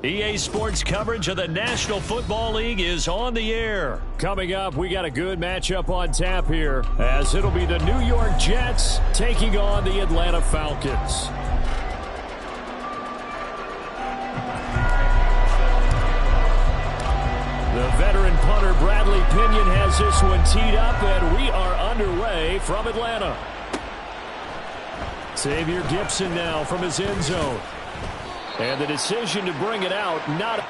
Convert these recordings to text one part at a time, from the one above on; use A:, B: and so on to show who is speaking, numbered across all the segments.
A: EA Sports coverage of the National Football League is on the air. Coming up, we got a good matchup on tap here, as it'll be the New York Jets taking on the Atlanta Falcons. The veteran punter Bradley Pinion has this one teed up, and we are underway from Atlanta. Xavier Gipson now from his end zone. And the decision to bring it out, not...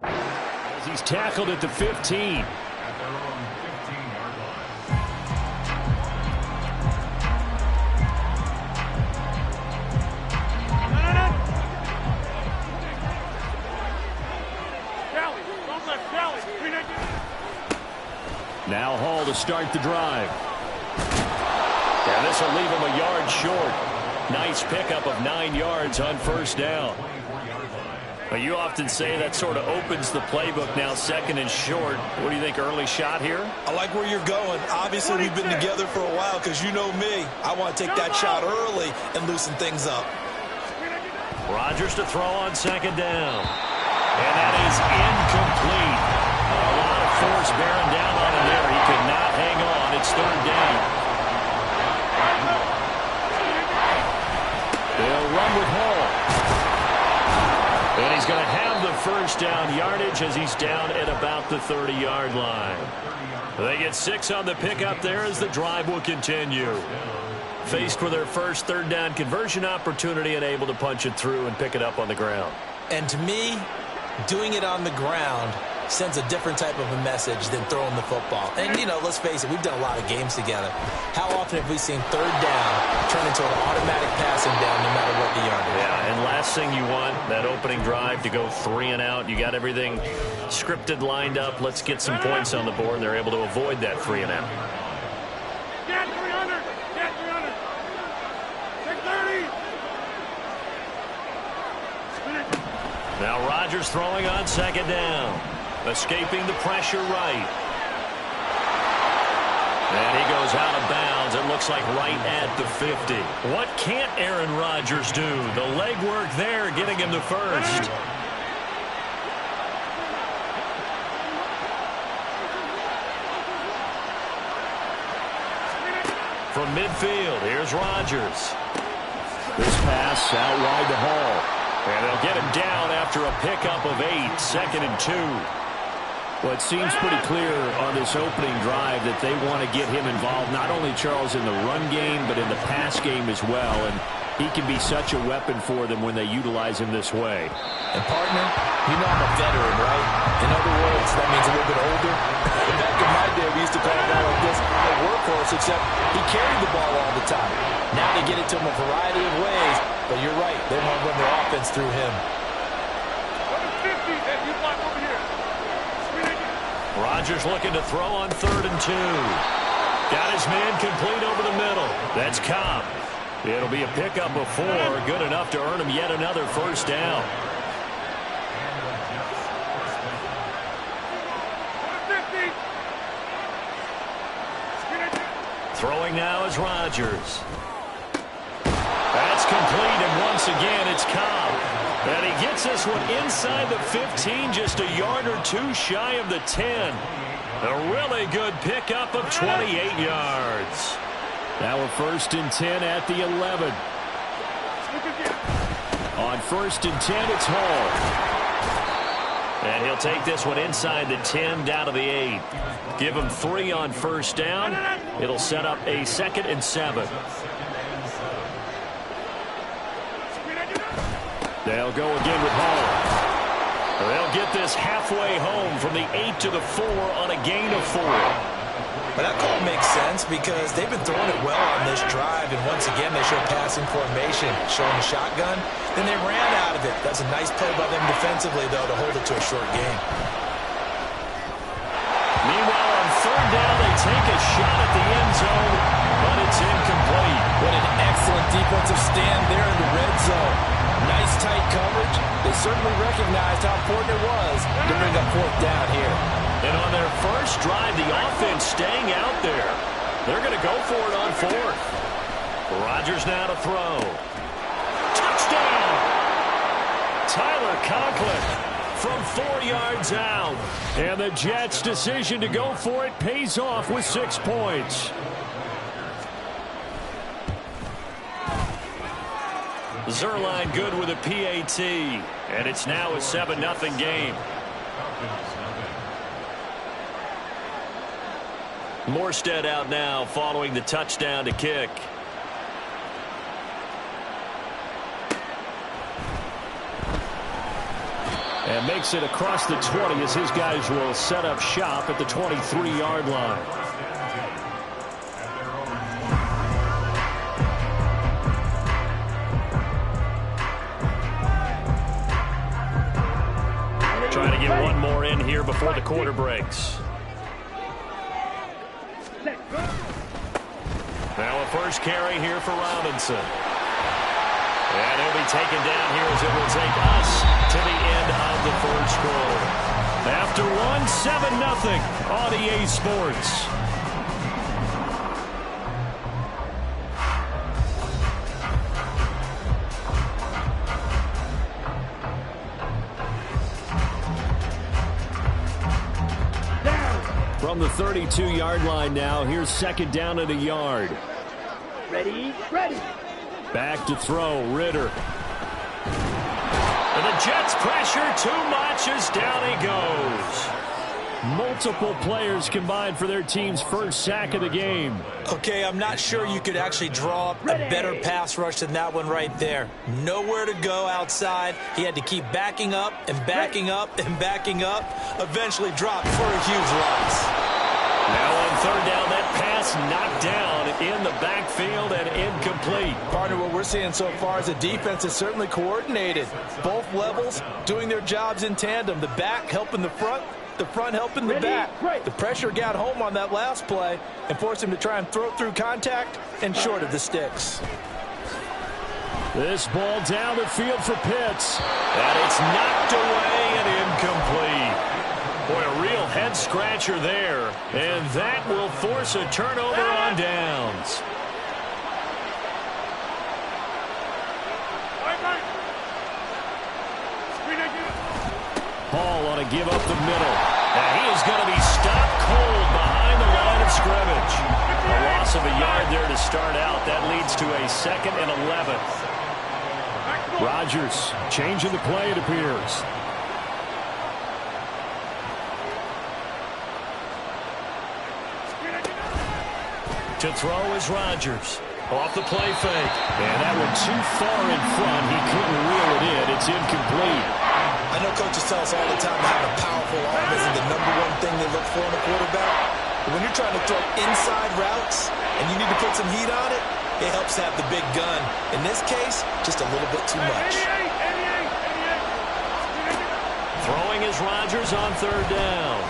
A: As he's tackled at the 15. Now Hall to start the drive. And this will leave him a yard short. Nice pickup of 9 yards on first down. But you often say that sort of opens the playbook now, second and short. What do you think, early shot here?
B: I like where you're going. Obviously, we've been together for a while because you know me. I want to take that shot early and loosen things up.
A: Rodgers to throw on second down. And that is incomplete. A lot of force bearing down on him there. He could not hang on. It's third down. They'll run with Hall. And he's going to have the first down yardage as he's down at about the 30-yard line. They get 6 on the pickup there as the drive will continue. Faced with their first third down conversion opportunity and able to punch it through and pick it up on the ground.
B: And to me, doing it on the ground sends a different type of a message than throwing the football. And, you know, let's face it, we've done a lot of games together. How often have we seen third down turn into an automatic passing down no matter what the yardage?
A: Yeah, and last thing you want, that opening drive to go 3 and out. You got everything scripted, lined up. Let's get some points on the board. They're able to avoid that 3 and out.
C: Get 300! Get 300! Take 30!
A: Now Rodgers throwing on second down. Escaping the pressure right. And he goes out of bounds. It looks like right at the 50. What can't Aaron Rodgers do? The legwork there getting him the first. From midfield, here's Rodgers. This pass out wide to Hall. And they'll get him down after a pickup of 8, second and 2. Well, it seems pretty clear on this opening drive that they want to get him involved, not only, Charles, in the run game, but in the pass game as well. And he can be such a weapon for them when they utilize him this way.
B: And, partner, you know I'm a veteran, right? In other words, that means a little bit older. Back in my day, we used to call a guy like this a workhorse, except he carried the ball all the time. Now they get it to him a variety of ways. But you're right. They want to run their offense through him.
A: Rodgers looking to throw on 3rd and 2. Got his man complete over the middle. That's Cobb. It'll be a pickup of 4. Good enough to earn him yet another first down. Throwing now is Rodgers. That's complete, and once again, it's Cobb. And he gets this one inside the 15, just a yard or 2 shy of the 10. A really good pickup of 28 yards. Now a 1st and 10 at the 11. On 1st and 10, it's Hall. And he'll take this one inside the 10, down to the 8. Give him 3 on first down. It'll set up a 2nd and 7. They'll go again with Hall. They'll get this halfway home from the 8 to the 4 on a gain of 4.
B: But that call makes sense because they've been throwing it well on this drive, and once again they show passing formation, showing the shotgun. Then they ran out of it. That's a nice play by them defensively, though, to hold it to a short game.
A: Meanwhile, on 3rd down. They take a shot at the end zone, but it's incomplete.
B: What an excellent defensive stand there in the red zone. Nice tight coverage. They certainly recognized how important it was to bring up fourth down here.
A: And on their first drive, the offense staying out there. They're going to go for it on fourth. Rodgers now to throw. Touchdown! Tyler Conklin from 4 yards out. And the Jets' decision to go for it pays off with 6 points. Zerline good with a PAT. And it's now a 7-0 game. Morstead out now following the touchdown to kick. And makes it across the 20 as his guys will set up shop at the 23-yard line. Trying to get one more in here before the quarter breaks. Now a first carry here for Robinson. And he'll be taken down here as it will take us to the end of the first quarter. After one, 7-0 on EA Sports. From the 32-yard line now, here's second down and a yard.
C: Ready?
A: Back to throw, Ritter. And the Jets pressure too much as down he goes. Multiple players combined for their team's first sack of the game.
B: Okay, I'm not sure you could actually draw up a better pass rush than that one right there. Nowhere to go outside. He had to keep backing up and backing up and backing up. Eventually dropped for a huge loss.
A: Now on third down, that pass knocked down in the backfield and incomplete.
B: Partner, what we're seeing so far is a defense is certainly coordinated. Both levels doing their jobs in tandem. The back helping the front helping the back. The pressure got home on that last play and forced him to try and throw through contact and short of the sticks.
A: This ball down the field for Pitts. And it's knocked away and incomplete. Boy, a real head-scratcher there. And that will force a turnover on downs. Hall ought to give up the middle. And he is going to be stopped cold behind the line of scrimmage. A loss of a yard there to start out. That leads to a 2nd and 11. Rodgers changing the play, it appears. To throw is Rodgers. Off the play fake. And that one too far in front. He couldn't reel it in. It's incomplete.
B: I know coaches tell us all the time that having a powerful arm isn't the #1 thing they look for in a quarterback. But when you're trying to throw inside routes and you need to put some heat on it, it helps to have the big gun. In this case, just a little bit too much.
A: Throwing is Rodgers on third down.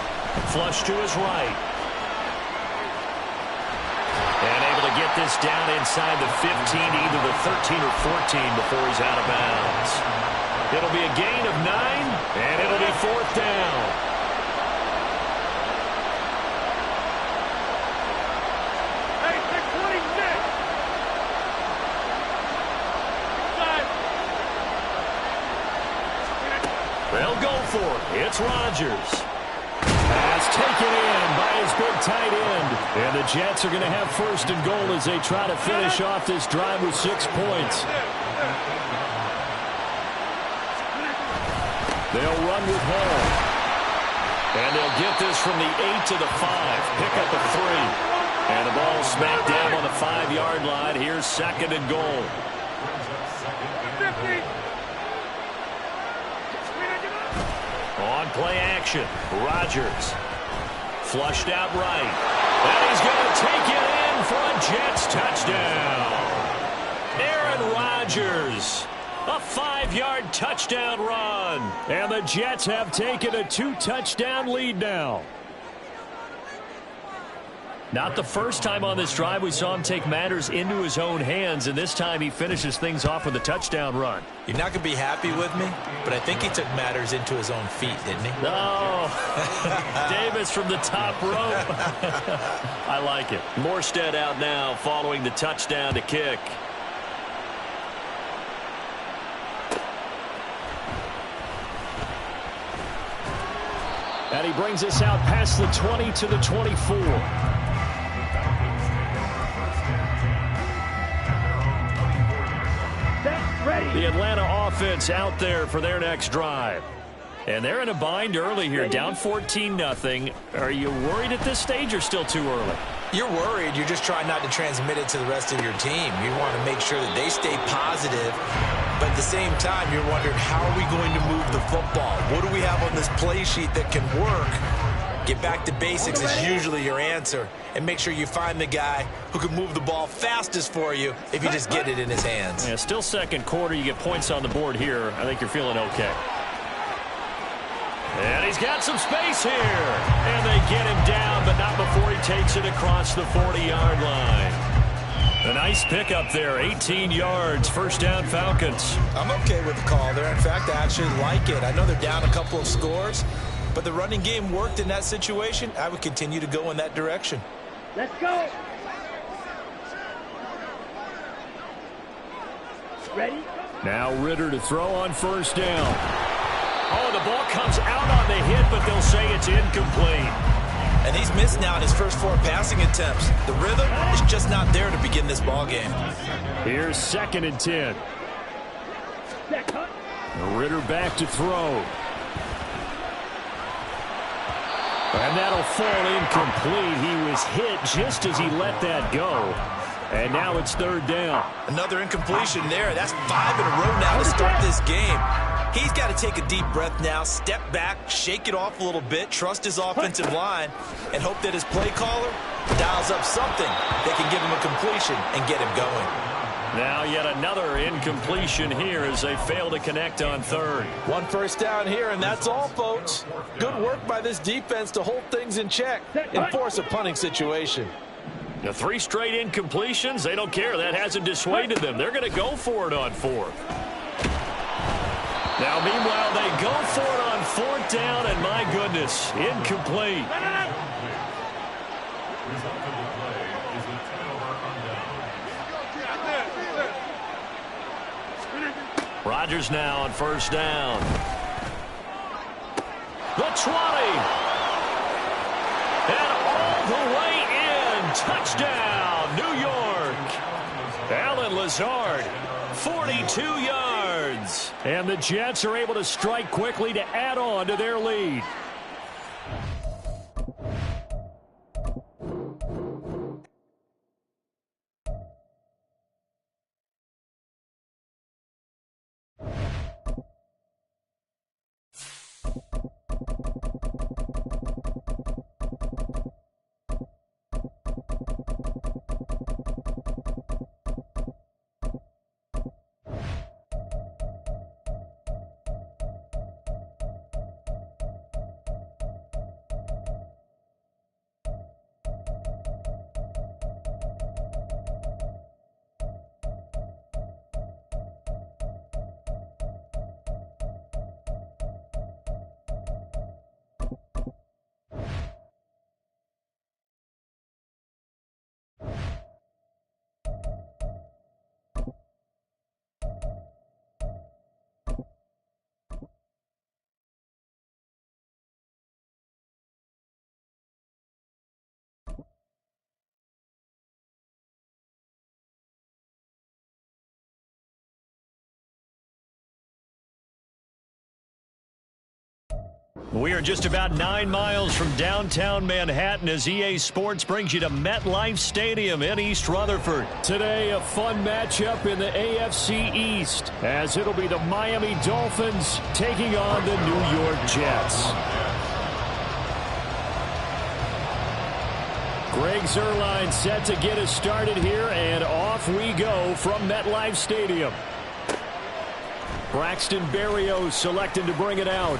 A: Flush to his right. And able to get this down inside the 15, either the 13 or 14 before he's out of bounds. It'll be a gain of 9, and it'll be fourth down.
C: Hey, 626.
A: They'll go for it. It's Rodgers. Pass taken in by his big tight end. And the Jets are going to have first and goal as they try to finish off this drive with 6 points. They'll run with Hall. And they'll get this from the 8 to the 5. Pick up a 3. And the ball smacked down on the 5-yard line. Here's second and goal.
C: 50.
A: On play action, Rodgers. Flushed out right. And he's going to take it in for a Jets touchdown. Aaron Rodgers. A 5-yard touchdown run. And the Jets have taken a 2-touchdown lead now. Not the first time on this drive we saw him take matters into his own hands, and this time he finishes things off with a touchdown run.
B: You're not going to be happy with me, but I think he took matters into his own feet, didn't he?
A: No. Davis from the top rope. I like it. Morstead out now following the touchdown to kick. And he brings us out past the 20 to the 24. The Atlanta offense out there for their next drive. And they're in a bind early here, down 14-0. Are you worried at this stage or still too early?
B: You're worried. You're just trying not to transmit it to the rest of your team. You want to make sure that they stay positive. But at the same time, you're wondering, how are we going to move the football? What do we have on this play sheet that can work? Get back to basics is usually your answer. And make sure you find the guy who can move the ball fastest for you if you just get it in his hands.
A: Yeah, still second quarter. You get points on the board here. I think you're feeling okay. And he's got some space here. And they get him down, but not before he takes it across the 40-yard line. A nice pickup there, 18 yards, first down Falcons.
B: I'm okay with the call there. In fact, I actually like it. I know they're down a couple of scores, but the running game worked in that situation. I would continue to go in that direction.
C: Let's go. Ready?
A: Now Ritter to throw on first down. Oh, the ball comes out on the hit, but they'll say it's incomplete.
B: And he's missed now in his first 4 passing attempts. The rhythm is just not there to begin this ball game.
A: Here's 2nd and 10. Ritter back to throw. And that'll fall incomplete. He was hit just as he let that go. And now it's 3rd down.
B: Another incompletion there. That's 5 in a row now to start this game. He's got to take a deep breath now, step back, shake it off a little bit, trust his offensive line, and hope that his play caller dials up something that can give him a completion and get him going.
A: Now yet another incompletion here as they fail to connect on 3rd.
B: 1 first down here, and that's all, folks. Good work by this defense to hold things in check and force a punting situation.
A: The 3 straight incompletions, they don't care. That hasn't dissuaded them. They're going to go for it on 4th. Now, meanwhile, they go for it on 4th down, and my goodness, incomplete. Rodgers now on first down. The 20. And all the way in. Touchdown, New York. Allen Lazard, 42 yards. And the Jets are able to strike quickly to add on to their lead. We are just about 9 miles from downtown Manhattan as EA Sports brings you to MetLife Stadium in East Rutherford. Today, a fun matchup in the AFC East, as it'll be the Miami Dolphins taking on the New York Jets. Greg Zuerlein set to get us started here, and off we go from MetLife Stadium. Braxton Berrios selected to bring it out.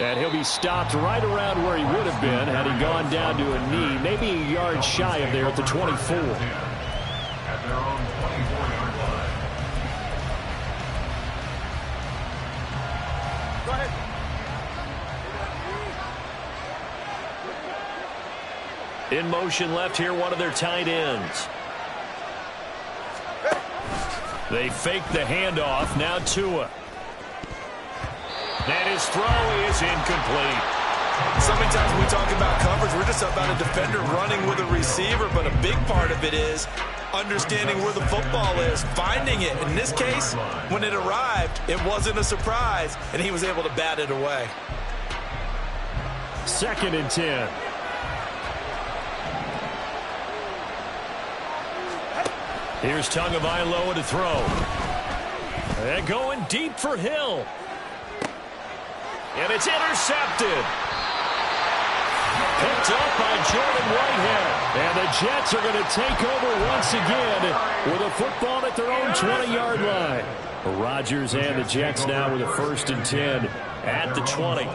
A: And he'll be stopped right around where he would have been had he gone down to a knee, maybe a yard shy of there at the 24.
D: At their own 24-yard line.
E: Go ahead.
A: In motion left here, one of their tight ends. They fake the handoff. Now Tua. And his throw is incomplete.
B: So many times when we talk about coverage, we're just about a defender running with a receiver, but a big part of it is understanding where the football is, finding it. In this case, when it arrived, it wasn't a surprise, and he was able to bat it away.
A: 2nd and 10. Here's Tagovailoa to throw. And going deep for Hill. And it's intercepted. Picked up by Jordan Whitehead. And the Jets are going to take over once again with a football at their own 20-yard line. Rodgers and the Jets now with a 1st and 10 at the 20.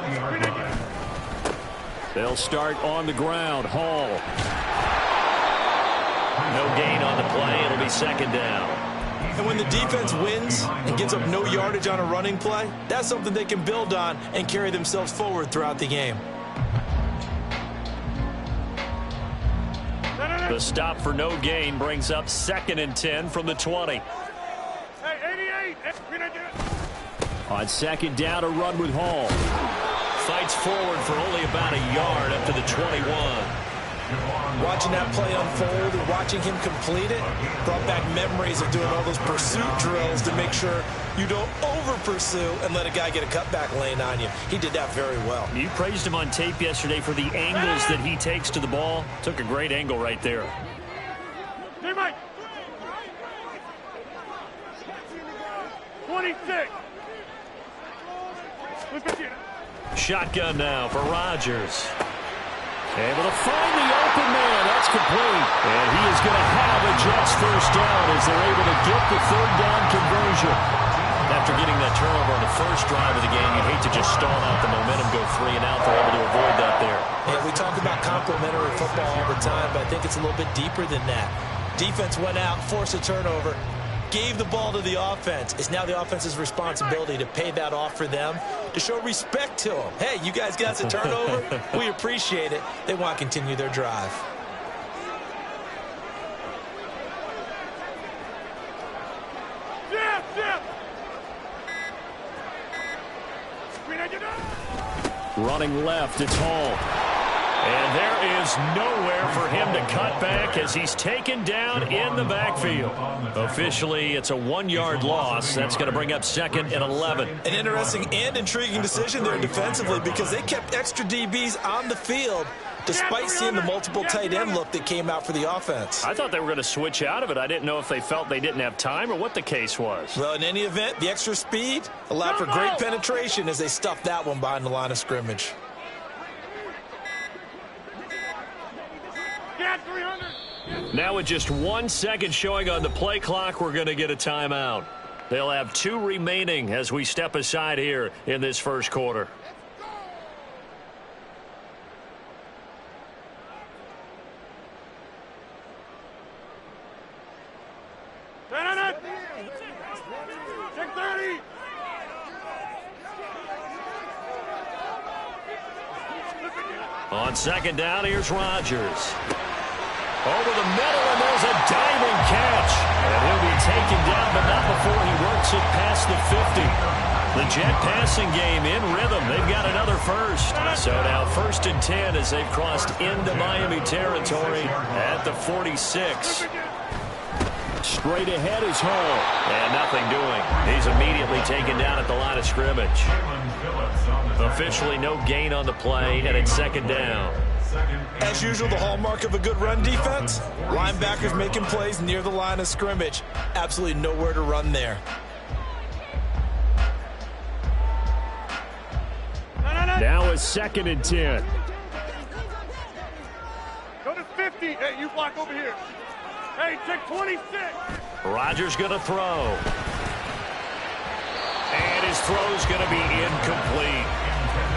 A: They'll start on the ground. Hall. No gain on the play. It'll be 2nd down.
B: And when the defense wins and gives up no yardage on a running play, that's something they can build on and carry themselves forward throughout the game.
A: The stop for no gain brings up 2nd and 10 from the 20.
E: Hey, 88.
A: On 2nd down, a run with Hall. Fights forward for only about a yard up to the 21.
B: Watching that play unfold and watching him complete it brought back memories of doing all those pursuit drills to make sure you don't over-pursue and let a guy get a cutback lane on you. He did that very well.
A: You praised him on tape yesterday for the angles that he takes to the ball. Took a great angle right there.
E: Hey, Mike. 26.
A: Shotgun now for Rodgers. Able to find the open man. That's complete. And he is going to have a Jets 1st down as they're able to get the 3rd down conversion. After getting that turnover on the first drive of the game, you'd hate to just stall out the momentum, go 3 and out. They're able to avoid that there.
B: Yeah, we talk about complementary football all the time, but I think it's a little bit deeper than that. Defense went out, forced a turnover, gave the ball to the offense. It's now the offense's responsibility to pay that off for them, to show respect to them. Hey, you guys got the turnover. We appreciate it. They want to continue their drive.
A: Running left, it's Hall. And there is nowhere for him to cut back as he's taken down in the backfield. Officially, it's a 1-yard loss. That's going to bring up 2nd and 11.
B: An interesting and intriguing decision there defensively because they kept extra DBs on the field despite seeing the multiple tight end look that came out for the offense.
A: I thought they were going to switch out of it. I didn't know if they felt they didn't have time or what the case was.
B: Well, in any event, the extra speed allowed for great penetration as they stuffed that one behind the line of scrimmage.
A: Now with just 1 second showing on the play clock, we're going to get a timeout. They'll have 2 remaining as we step aside here in this 1st quarter. On 2nd down, here's Rodgers. Over the middle, and there's a diving catch. And he'll be taken down, but not before he works it past the 50. The Jet passing game in rhythm. They've got another 1st. So now 1st and 10 as they've crossed into Miami territory at the 46. Straight ahead is Hall. And nothing doing. He's immediately taken down at the line of scrimmage. Officially no gain on the play, and it's 2nd down.
B: As usual, the hallmark of a good run defense, linebackers making plays near the line of scrimmage. Absolutely nowhere to run there.
A: Now is 2nd and 10.
E: Go to 50. Hey, you block over here. Hey, check 26.
A: Rodgers going to throw. And his throw's going to be incomplete.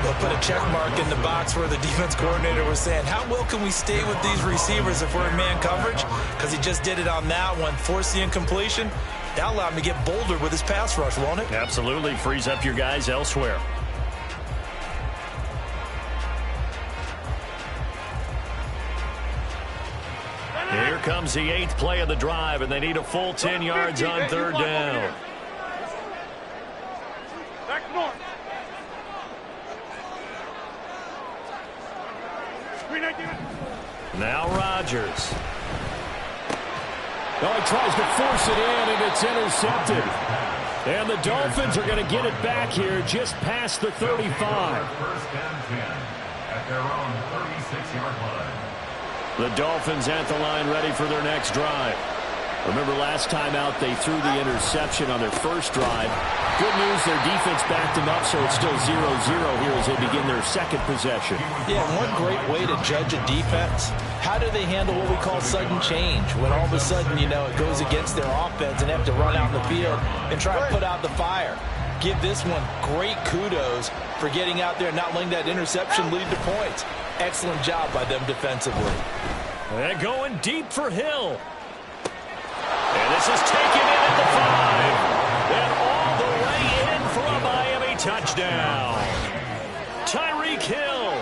B: They'll put a check mark in the box where the defense coordinator was saying, how well can we stay with these receivers if we're in man coverage? Because he just did it on that one, forced the incompletion. That allowed him to get bolder with his pass rush, won't it?
A: Absolutely. Frees up your guys elsewhere. Here comes the 8th play of the drive, and they need a full 10 yards on 3rd down.
E: Back north.
A: Now Rodgers. Oh, he tries to force it in, and it's intercepted. And the Dolphins are going to get it back here just past the 35.
D: First down 10 at their own 36-yard line.
A: The Dolphins at the line ready for their next drive. Remember last time out they threw the interception on their first drive. Good news, their defense backed them up, so it's still 0-0 here as they begin their second possession.
B: Yeah, one great way to judge a defense, how do they handle what we call sudden change? When all of a sudden, you know, it goes against their offense and they have to run out in the field and try to put out the fire. Give this one great kudos for getting out there and not letting that interception lead to points. Excellent job by them defensively.
A: They're going deep for Hill. And this is taken in at the 5. And all the way in for a Miami touchdown. Tyreek Hill,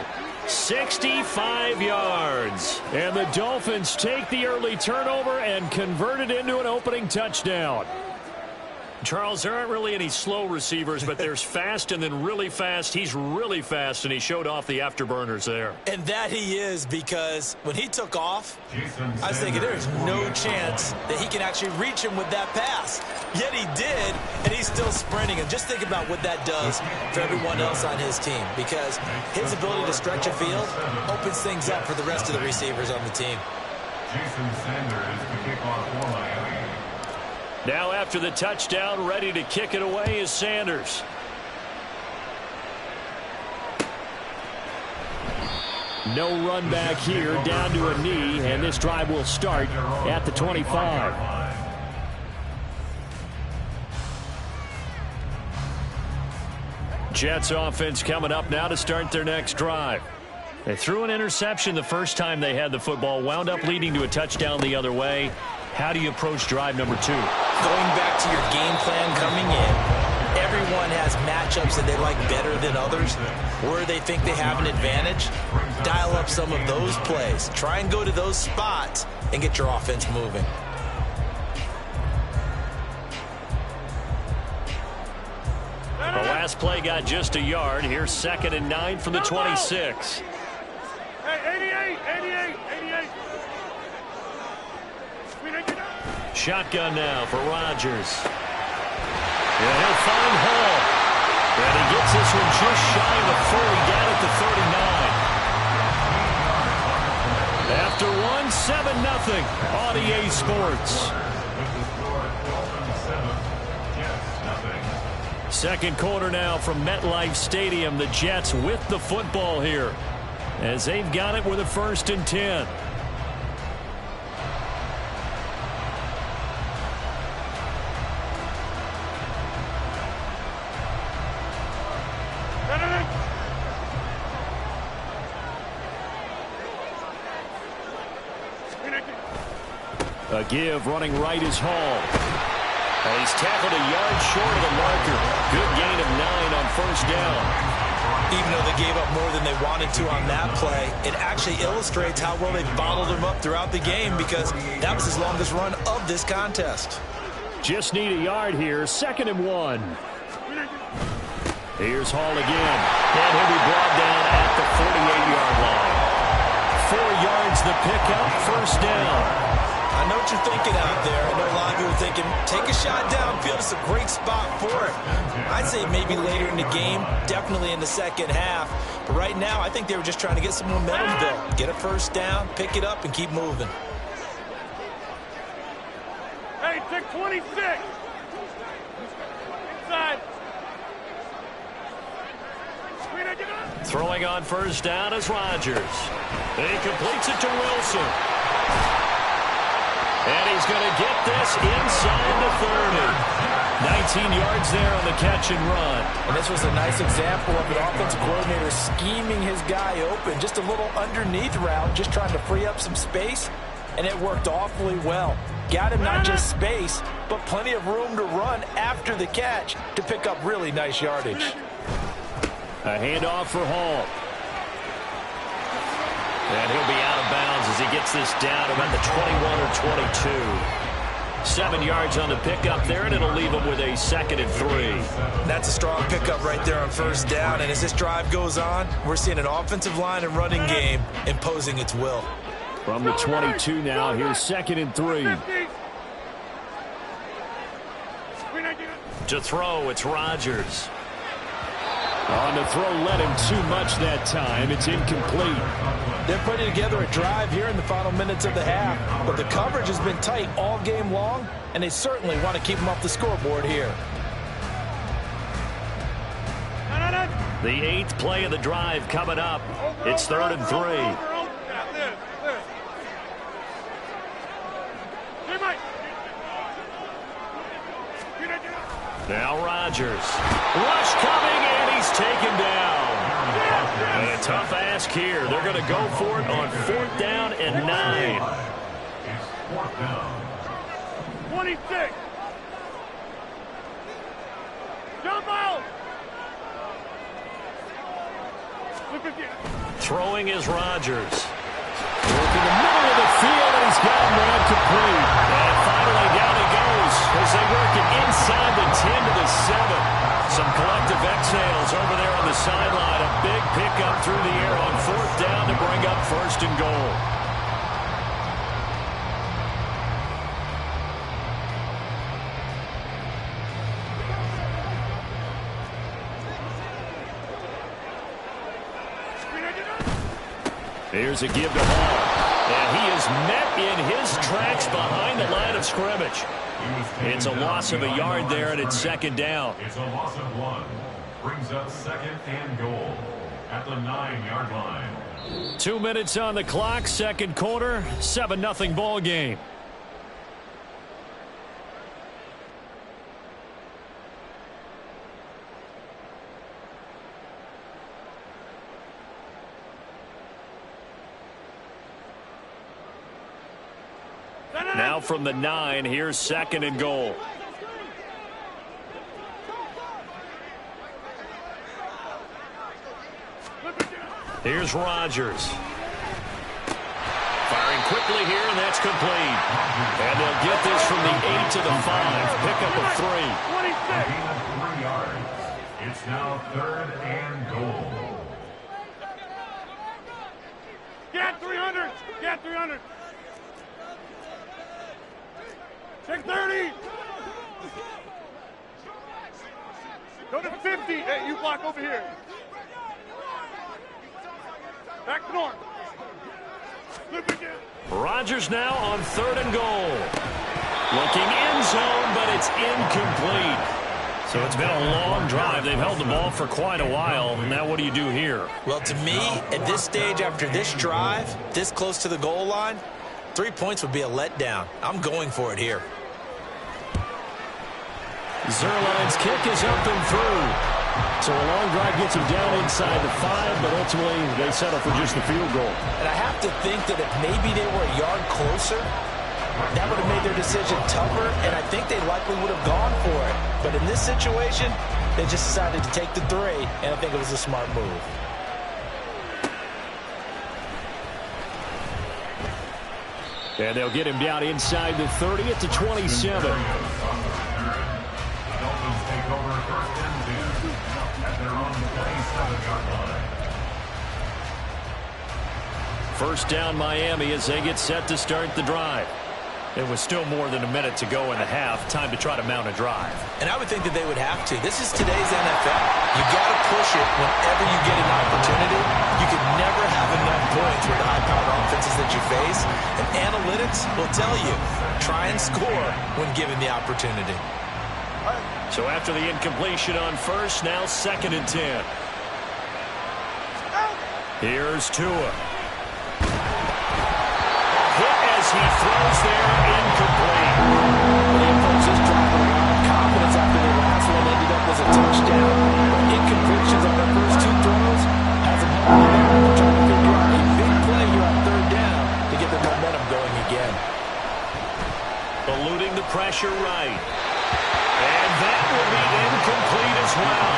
A: 65 yards. And the Dolphins take the early turnover and convert it into an opening touchdown. Charles, there aren't really any slow receivers, but there's fast and then really fast. He's really fast, and he showed off the afterburners there.
B: And that he is, because when he took off, I was thinking there's no chance that he can actually reach him with that pass. Yet he did, and he's still sprinting. And just think about what that does for everyone else on his team, because his ability to stretch a field opens things up for the rest of the receivers on the team.
D: Jason Sanders, the kickoff for Miami.
A: Now after the touchdown, ready to kick it away is Sanders. No run back here, down to a knee, and this drive will start at the 25. Jets offense coming up now to start their next drive. They threw an interception the first time they had the football, wound up leading to a touchdown the other way. How do you approach drive number 2?
B: Going back to your game plan coming in, everyone has matchups that they like better than others, where they think they have an advantage. Dial up some of those plays. Try and go to those spots and get your offense moving.
A: The last play got just a yard. Here's 2nd and 9 from the 26.
E: Hey, 88.
A: Shotgun now for Rodgers. And he'll find Hall. And he gets this one just shy of the 40, down at the 39. After one, 7-0 on EA Sports. Second quarter now from MetLife Stadium. The Jets with the football here, as they've got it with a 1st and 10. A give, running right is Hall. And he's tackled a yard short of the marker. Good gain of 9 on 1st down.
B: Even though they gave up more than they wanted to on that play, it actually illustrates how well they bottled him up throughout the game, because that was his longest run of this contest.
A: Just need a yard here. 2nd and 1. Here's Hall again. And he'll be brought down at the 48-yard line. 4 yards the pickup, 1st down.
B: I know what you're thinking out there. I know a lot of you are thinking, take a shot downfield. It's a great spot for it. I'd say maybe later in the game, definitely in the second half. But right now, I think they were just trying to get some momentum built. Get a 1st down, pick it up, and keep moving.
E: Hey, take 26. Inside.
A: Throwing on 1st down is Rodgers. He completes it to Wilson. And he's going to get this inside the 30. 19 yards there on the catch and run.
B: And this was a nice example of an offensive coordinator scheming his guy open. Just a little underneath route, just trying to free up some space, and it worked awfully well. Got him not just space, but plenty of room to run after the catch to pick up really nice yardage.
A: A handoff for Hall. And he'll be out of bounds as he gets this down about the 21 or 22. 7 yards on the pickup there, and it'll leave him with a 2nd and 3.
B: That's a strong pickup right there on first down, and as this drive goes on, we're seeing an offensive line and running game imposing its will.
A: From the 22 now, here's 2nd and 3. To throw, it's Rodgers. On the throw, let him too much that time. It's incomplete.
B: They're putting together a drive here in the final minutes of the half, but the coverage has been tight all game long, and they certainly want to keep them off the scoreboard here.
A: The 8th play of the drive coming up. It's 3rd and 3. Now Rodgers. Rush coming, and he's taken down. And a tough ask here. They're going to go for it on 4th down and 9.
D: It's 4th down.
E: 26. Jump out.
A: Throwing is Rodgers. Working the middle of the field, and he's got him ran complete. And finally down he goes as they work it inside the 10 to the 7. Some collective exhales over there on the sideline. A big pickup through the air on 4th down to bring up 1st and goal. Here's a give to Hall. And he is met in his tracks behind the line of scrimmage. It's a loss of a yard there, and it's 2nd down.
D: It's a loss of 1. Brings up 2nd and goal at the 9-yard line.
A: 2 minutes on the clock, 2nd quarter, 7-0 ball game. Now from the 9, here's 2nd and goal. Here's Rodgers. Firing quickly here, and that's complete. And they'll get this from the 8 to the 5. Pickup of 3.
D: 3 yards. It's now 3rd and goal.
E: Get 300. Get 300. Check 30. Go to 50. Hey, you block over here. Back north. Flip again.
A: Rodgers now on 3rd and goal. Looking end zone, but it's incomplete. So it's been a long drive. They've held the ball for quite a while. Now what do you do here?
B: Well, to me, at this stage after this drive, this close to the goal line, 3 points would be a letdown. I'm going for it here.
A: Zerline's kick is up and through. So a long drive gets him down inside the 5, but ultimately they settle for just the field goal.
B: And I have to think that if maybe they were a yard closer, that would have made their decision tougher, and I think they likely would have gone for it. But in this situation, they just decided to take the 3, and I think it was a smart move.
A: And they'll get him down inside the 30 at the 27. First down Miami as they get set to start the drive. It was still more than a minute to go in the half. Time to try to mount a drive.
B: And I would think that they would have to. This is today's NFL. You got to push it whenever you get an opportunity. You can never have enough points with the high-powered offenses that you face. And analytics will tell you, try and score when given the opportunity.
A: So after the incompletion on first, now 2nd and 10. Here's Tua. Hit as he throws there, incomplete.
B: He approaches driving around confidence after touchdown. Incompletions on their first 2 throws has them hungry there. They're trying to figure out a big play here on 3rd down to get the momentum going again.
A: Eluding the pressure right. And that will be incomplete as well.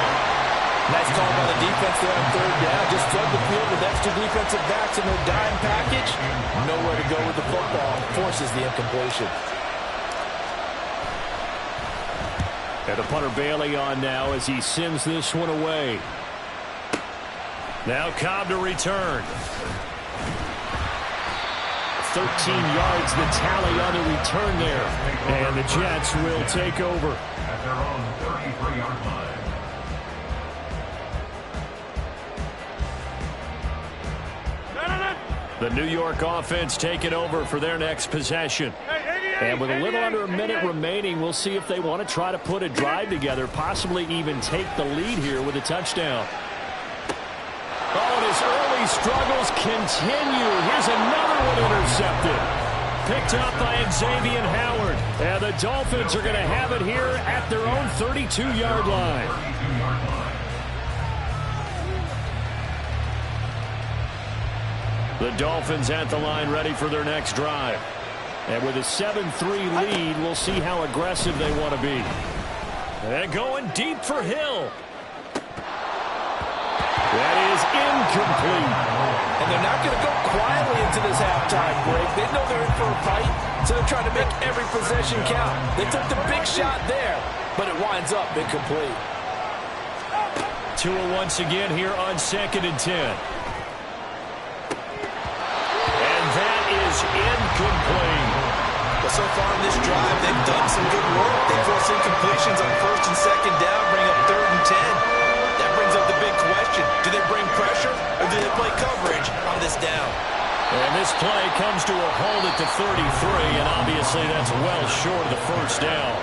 B: Nice call by the defense there on 3rd down. Just flood the field with extra defensive backs in their dime package. Nowhere to go with the football. Forces the incompletion.
A: And the punter Bailey on now as he sends this one away. Now Cobb to return. 13 yards the tally on the return there. And the Jets will take over.
D: At their own 33-yard line.
A: The New York offense taking over for their next possession. And with a little under a minute remaining, we'll see if they want to try to put a drive together, possibly even take the lead here with a touchdown. Oh, and his early struggles continue. Here's another one intercepted. Picked up by Xavier Howard. And the Dolphins are going to have it here at their own 32-yard line. The Dolphins at the line ready for their next drive. And with a 7-3 lead, we'll see how aggressive they want to be. And going deep for Hill. That is incomplete.
B: And they're not going to go quietly into this halftime break. They know they're in for a fight, so they're trying to make every possession count. They took the big shot there, but it winds up incomplete.
A: Tua once again here on 2nd and 10. Incomplete.
B: But so far in this drive, they've done some good work. They force incompletions on 1st and 2nd down, bring up 3rd and 10. That brings up the big question. Do they bring pressure or do they play coverage on this down?
A: And this play comes to a hold at the 33, and obviously that's well short of the 1st down.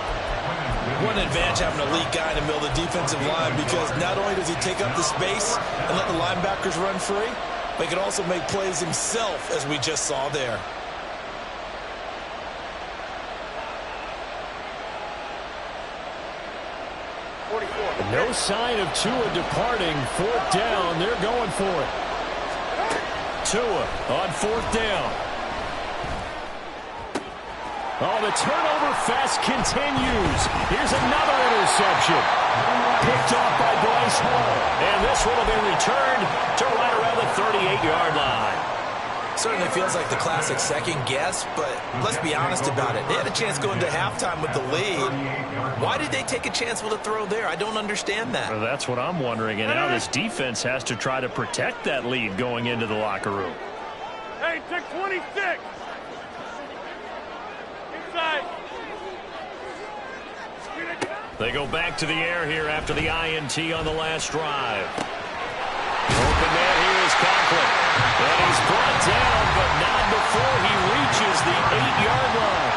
B: One advantage having a lead guy in the middle of the defensive line, because not only does he take up the space and let the linebackers run free, but he can also make plays himself, as we just saw there.
A: No sign of Tua departing. 4th down. They're going for it. Tua on 4th down. Oh, the turnover fest continues. Here's another interception. Picked off by Bryce Hall. And this one will be returned to right around the 38-yard line.
B: Certainly feels like the classic second guess, but let's be honest about it. They had a chance going to halftime with the lead. Why did they take a chance with a throw there? I don't understand that.
A: Well, that's what I'm wondering. And now this defense has to try to protect that lead going into the locker room.
E: Hey, take 26. Inside.
A: They go back to the air here after the INT on the last drive. Open man here is Conklin. And he's brought down, but not before he reaches the 8-yard line.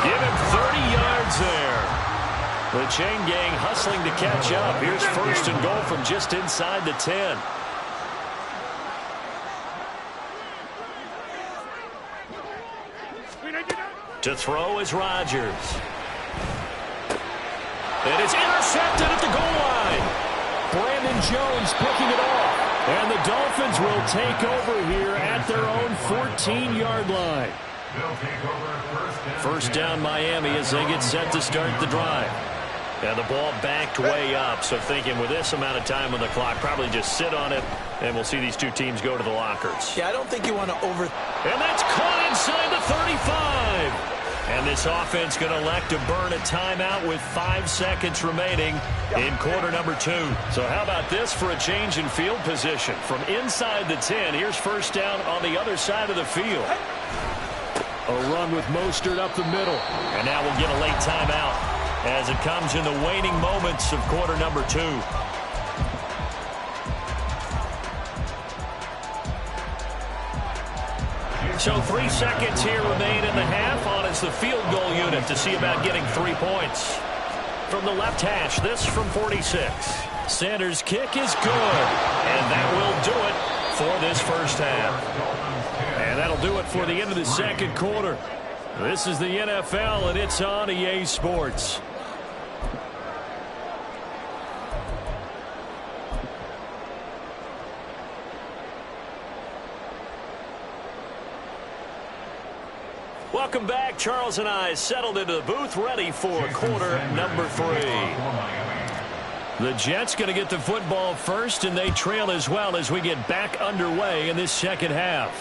A: Give him 30 yards there. The chain gang hustling to catch up. Here's 1st and goal from just inside the 10. To throw is Rodgers. And it's intercepted at the goal line. Brandon Jones picking it off. And the Dolphins will take over here at their own 14-yard line. First down Miami as they get set to start the drive. And the ball backed way up. So thinking with this amount of time on the clock, probably just sit on it, and we'll see these two teams go to the lockers.
B: Yeah, I don't think you want to
A: And that's caught inside the 35. And this offense going to elect to burn a timeout with 5 seconds remaining in quarter number 2. So how about this for a change in field position? From inside the 10, here's 1st down on the other side of the field. A run with Mostert up the middle. And now we'll get a late timeout as it comes in the waning moments of quarter number 2. So 3 seconds here remain in the half on as the field goal unit to see about getting 3 points. From the left hash, this from 46. Sanders' kick is good. And that will do it for this first half. And that'll do it for the end of the second quarter. This is the NFL, and it's on EA Sports. Welcome back. Charles and I settled into the booth, ready for quarter number 3. The Jets going to get the football first, and they trail as well as we get back underway in this second half.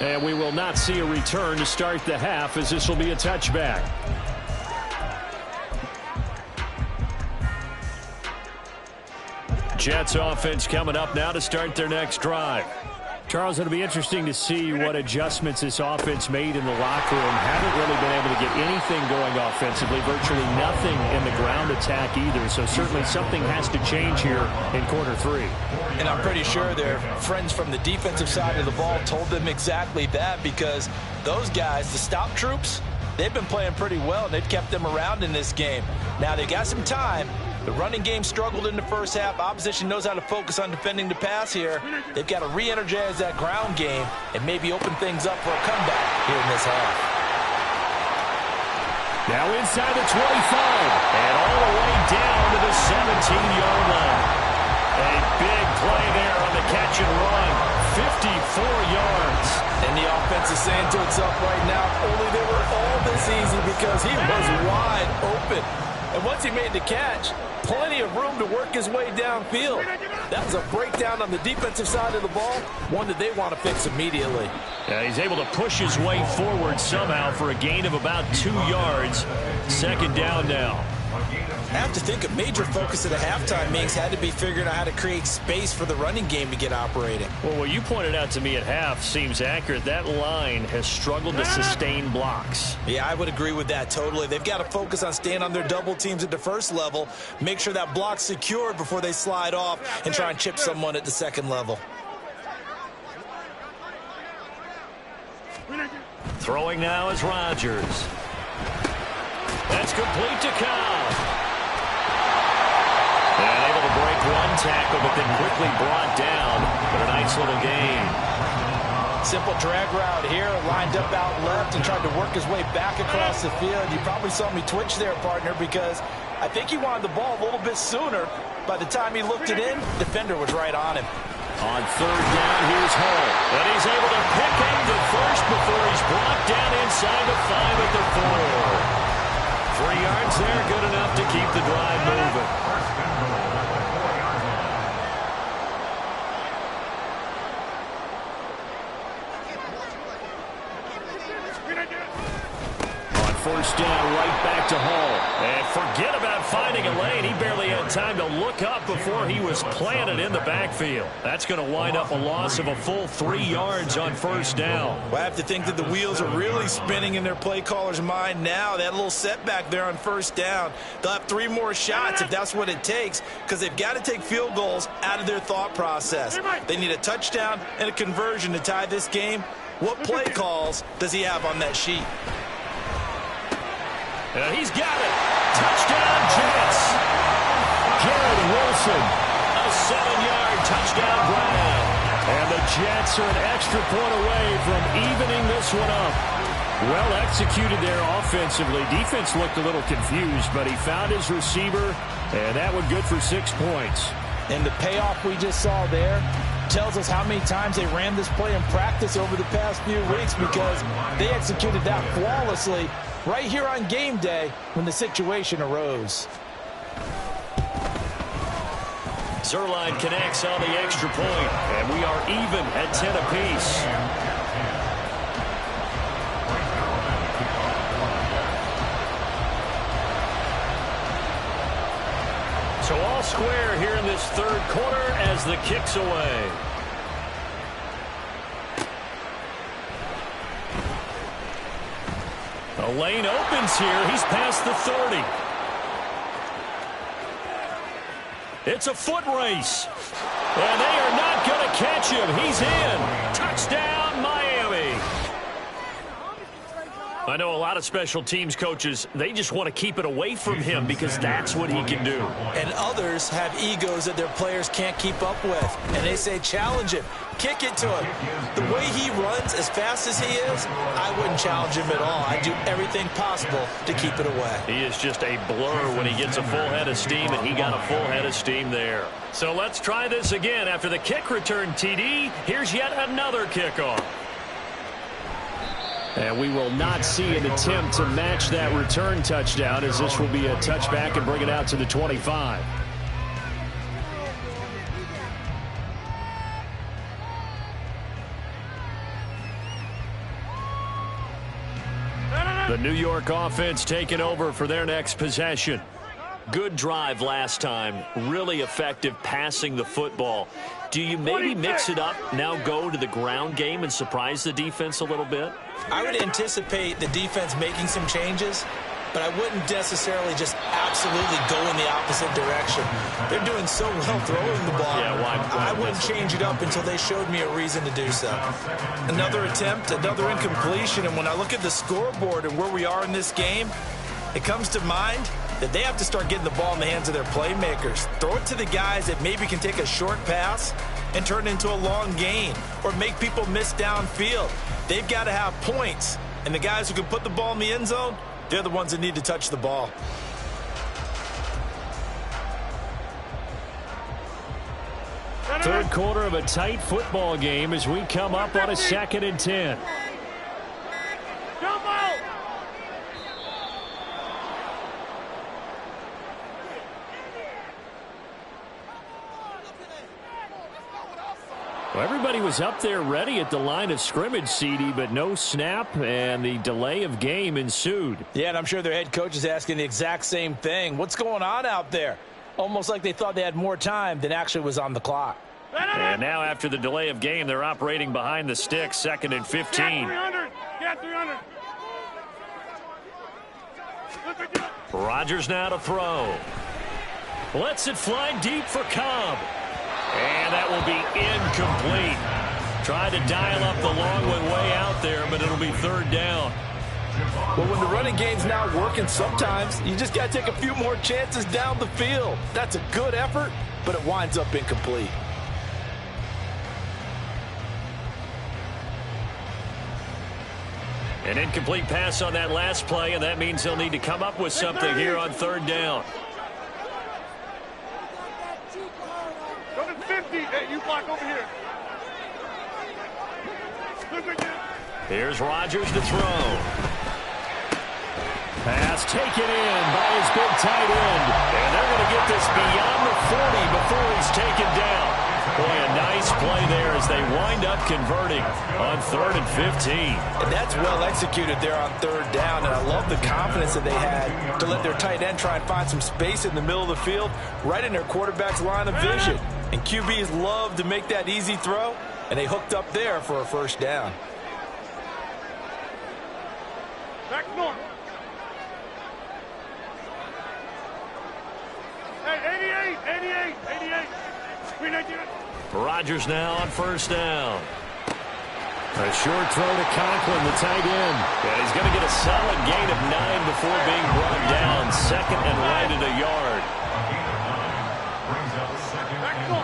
A: And we will not see a return to start the half, as this will be a touchback. Jets offense coming up now to start their next drive. Charles, it'll be interesting to see what adjustments this offense made in the locker room. Haven't really been able to get anything going offensively, virtually nothing in the ground attack either. So certainly something has to change here in quarter 3.
B: And I'm pretty sure their friends from the defensive side of the ball told them exactly that, because those guys, the stop troops, they've been playing pretty well, and they've kept them around in this game. Now they got some time. The running game struggled in the first half. Opposition knows how to focus on defending the pass here. They've got to re-energize that ground game and maybe open things up for a comeback here in this half.
A: Now inside the 25 and all the way down to the 17-yard line. A big play there on the catch and run. 54 yards.
B: And the offense is saying to itself right now, only they were all this easy because he was wide open. And once he made the catch, plenty of room to work his way downfield. That was a breakdown on the defensive side of the ball, one that they want to fix immediately.
A: Yeah, he's able to push his way forward somehow for a gain of about 2 yards. Second down now.
B: I have to think a major focus at a halftime meetings had to be figuring out how to create space for the running game to get operating.
A: Well, what you pointed out to me at half seems accurate. That line has struggled to sustain blocks.
B: Yeah, I would agree with that totally. They've got to focus on staying on their double teams at the first level, make sure that block's secured before they slide off and try and chip someone at the second level.
A: Throwing now is Rodgers. That's complete to Cobb. And able to break one tackle, but then quickly brought down. But a nice little gain.
B: Simple drag route here, lined up out left and tried to work his way back across the field. You probably saw me twitch there, partner, because I think he wanted the ball a little bit sooner. By the time he looked it in, defender was right on him.
A: On third down, here's Hull. And he's able to pick up the first before he's brought down inside the 5 at the 4. 3 yards there, good enough to keep the drive moving. On first down, right back to Hull. And forget about finding a lane. He barely had time to look up before he was planted in the backfield. That's going to wind up a loss of a full 3 yards on first down.
B: Well, I have to think that the wheels are really spinning in their play caller's mind now. They had a little setback there on first down. They'll have 3 more shots if that's what it takes, because they've got to take field goals out of their thought process. They need a touchdown and a conversion to tie this game. What play calls does he have on that sheet?
A: He's got it. Touchdown, Jets. Jared Wilson, a 7-yard touchdown grab. And the Jets are an extra point away from evening this one up. Well executed there offensively. Defense looked a little confused, but he found his receiver, and that one good for 6 points.
B: And the payoff we just saw there tells us how many times they ran this play in practice over the past few weeks, because they executed that flawlessly right here on game day when the situation arose.
A: Zerline connects on the extra point, and we are even at 10 apiece. So all square here in this third quarter as the kick's away. A lane opens here. He's past the 30. It's a foot race. And they are not going to catch him. He's in. Touchdown, Miami. I know a lot of special teams coaches, they just want to keep it away from him because that's what he can do.
B: And others have egos that their players can't keep up with. And they say, challenge him. Kick it to him. The way he runs as fast as he is, I wouldn't challenge him at all. I'd do everything possible to keep it away.
A: He is just a blur when he gets a full head of steam, and he got a full head of steam there. So let's try this again. After the kick return TD, here's yet another kickoff. And we will not see an attempt to match that return touchdown, as this will be a touchback and bring it out to the 25. The New York offense taking over for their next possession. Good drive last time. Really effective passing the football. Do you maybe mix it up, now go to the ground game and surprise the defense a little bit?
B: I would anticipate the defense making some changes, but I wouldn't necessarily just absolutely go in the opposite direction. They're doing so well throwing the ball.
A: Yeah, why
B: I wouldn't change it up until they showed me a reason to do so. Another attempt, another incompletion, and when I look at the scoreboard and where we are in this game, it comes to mind that they have to start getting the ball in the hands of their playmakers. Throw it to the guys that maybe can take a short pass and turn it into a long gain or make people miss downfield. They've got to have points, and the guys who can put the ball in the end zone, they're the ones that need to touch the ball.
A: Third quarter of a tight football game as we come up on a 2nd and 10.
E: Jump out!
A: Well, everybody was up there ready at the line of scrimmage, CD, but no snap, and the delay of game ensued.
B: Yeah, and I'm sure their head coach is asking the exact same thing. What's going on out there? Almost like they thought they had more time than actually was on the clock.
A: And now after the delay of game, they're operating behind the sticks, 2nd and 15.
E: Get 300.
A: Rodgers now to throw. Lets it fly deep for Cobb. And that will be incomplete. Tried to dial up the long one way out there, but it'll be 3rd down.
B: Well, when the running game's not working, sometimes you just got to take a few more chances down the field. That's a good effort, but it winds up incomplete.
A: An incomplete pass on that last play, and that means they'll need to come up with something here on 3rd down.
E: Go to 50. Hey, you block over here.
A: Here's Rodgers to throw. Pass taken in by his big tight end. And they're going to get this beyond the 40 before he's taken down. Boy, a nice play there as they wind up converting on 3rd and 15.
B: And that's well executed there on 3rd down. And I love the confidence that they had to let their tight end try and find some space in the middle of the field, right in their quarterback's line of vision. And QBs love to make that easy throw, and they hooked up there for a 1st down.
E: Back north. Hey, 88. 319.
A: Rodgers now on 1st down. A short throw to Conklin, the tight end. And he's going to get a solid gain of 9 before being brought down. 2nd and right at a yard.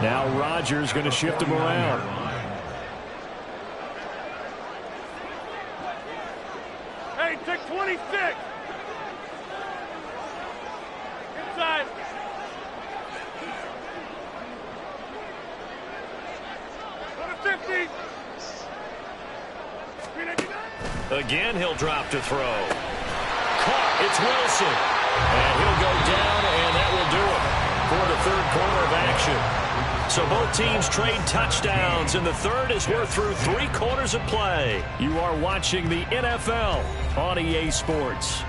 A: Now Rodgers going to shift him around.
E: Hey, take 26. Inside. Go to 50.
A: Again, he'll drop to throw. Caught. It's Wilson. And he'll go down, and that will do it for the 3rd quarter of action. So both teams trade touchdowns, and the 3rd as we're through 3 quarters of play. You are watching the NFL on EA Sports.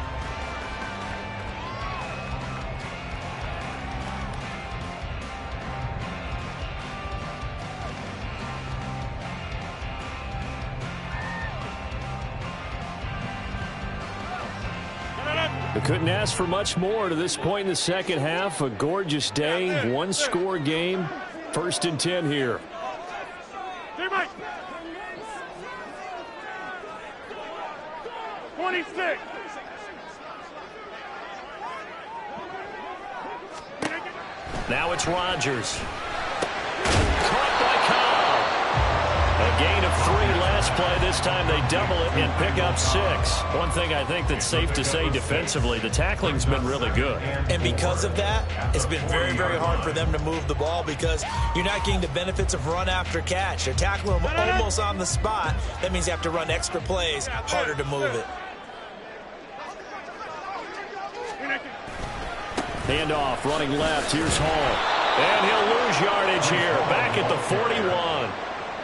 A: They couldn't ask for much more to this point in the 2nd half. A gorgeous day, 1-score game. 1st and 10 here.
E: 26.
A: Now it's Rodgers. Caught by Cobb. A gain of 3 last play. This time they double it and pick up 6. One thing I think that's safe to say defensively, the tackling's been really good.
B: And because of that, it's been very, very hard for them to move the ball because you're not getting the benefits of run after catch. They're tackling them almost on the spot. That means you have to run extra plays, harder to move it.
A: Handoff, running left. Here's Hall. And he'll lose yardage here. Back at the 41.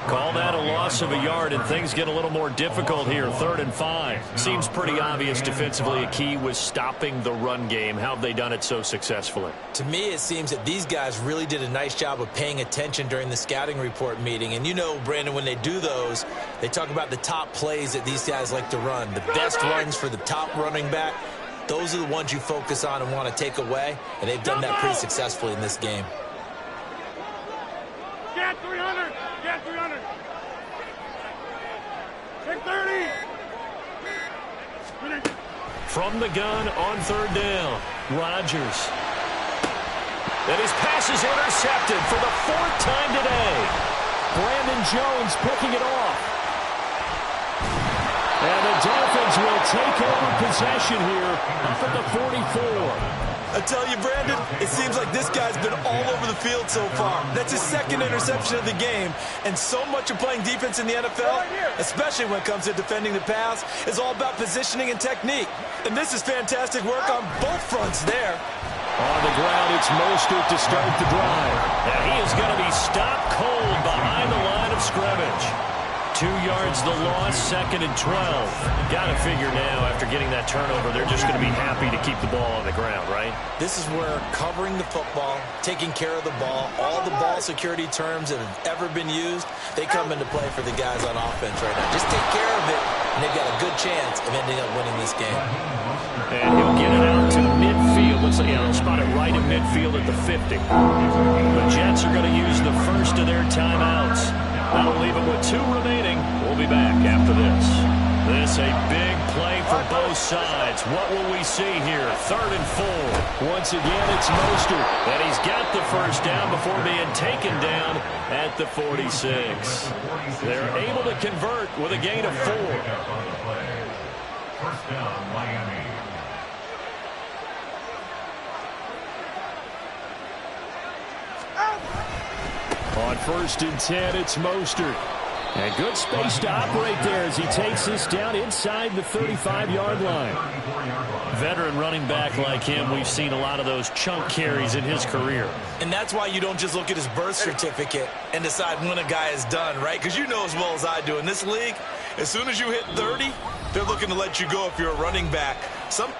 A: Call that a loss of a yard, and things get a little more difficult here. 3rd and 5. Seems pretty obvious defensively a key was stopping the run game. How have they done it so successfully?
B: To me, it seems that these guys really did a nice job of paying attention during the scouting report meeting. And you know, Brandon, when they do those, they talk about the top plays that these guys like to run. The best runs for the top running back. Those are the ones you focus on and want to take away, and they've done that pretty successfully in this game.
E: Get 300! Get 300! Take 30!
A: From the gun on 3rd down, Rodgers. And his pass is intercepted for the 4th time today. Brandon Jones picking it off. And the Dolphins will take over possession here up at the 44.
B: I tell you, Brandon, it seems like this guy's been all over the field so far. That's his 2nd interception of the game. And so much of playing defense in the NFL, especially when it comes to defending the pass, is all about positioning and technique. And this is fantastic work on both fronts there.
A: On the ground, it's Mostert to start the drive. And he is going to be stopped cold behind the line of scrimmage. 2 yards the loss, 2nd and 12. Got to figure now, after getting that turnover, they're just going to be happy to keep the ball on the ground, right?
B: This is where covering the football, taking care of the ball, all the ball security terms that have ever been used, they come into play for the guys on offense right now. Just take care of it, and they've got a good chance of ending up winning this game.
A: And he'll get it out to midfield. Looks like they'll spot it right in midfield at the 50. The Jets are going to use the first of their timeouts. That'll leave it with 2 remaining. We'll be back after this. This a big play for both sides. What will we see here? 3rd and 4. Once again, it's Mostert. And he's got the first down before being taken down at the 46. They're able to convert with a gain of 4.
D: First down, Miami.
A: On 1st and 10, it's Mostert. And good space to operate there as he takes this down inside the 35-yard line. Veteran running back like him, we've seen a lot of those chunk carries in his career.
B: And that's why you don't just look at his birth certificate and decide when a guy is done, right? Because you know as well as I do, in this league, as soon as you hit 30, they're looking to let you go if you're a running back. Some